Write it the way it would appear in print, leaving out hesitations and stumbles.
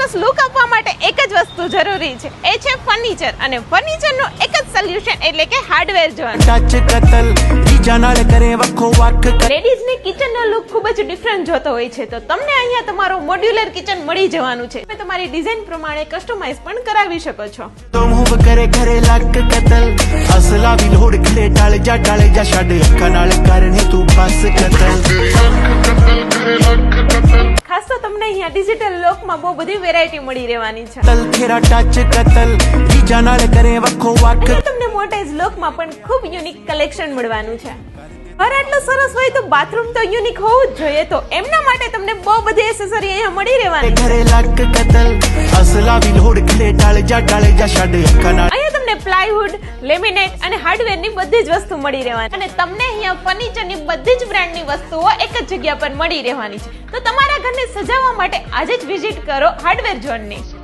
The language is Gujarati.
સરસ લુક આપવા માટે એક જ વસ્તુ જરૂરી છે, એ છે ફર્નિચર. અને ફર્નિચરનું એક જ સોલ્યુશન એટલે કે હાર્ડવેર ઝોન. લેડીઝને કિચનનો લુક ખૂબ જ ડિફરન્ટ જોતો હોય છે, તો તમને અહીંયા તમારો મોડ્યુલર કિચન મળી જવાનું છે. તમે તમારી ડિઝાઇન પ્રમાણે કસ્ટમાઇઝ પણ કરાવી શકો છો. ખાસ તો તમને અહીંયા ડિજિટલ લોકમાં બહુ બધી વેરાયટી મળી રહેવાની છે. તમને મોટેજ લોકમાં પણ ખૂબ યુનિક કલેક્શન મળવાનું છે. ઘર આટલું સરસ હોય તો બાથરૂમ તો યુનિક હોવું જ જોઈએ, તો એમના માટે તમને બહુ બધી એસેસરી અહીંયા મળી રહેવાની છે. અહીંયા તમને પ્લાયવુડ, લેમિનેટ અને હાર્ડવેરની બધી જ વસ્તુ મળી રહેવાની, અને તમને અહીંયા ફર્નિચરની બધી જ બ્રાન્ડની વસ્તુઓ એક જ જગ્યા પર મળી રહેવાની છે. તો તમારા ઘરને સજાવવા માટે આજે જ વિઝિટ કરો હાર્ડવેર ઝોનની.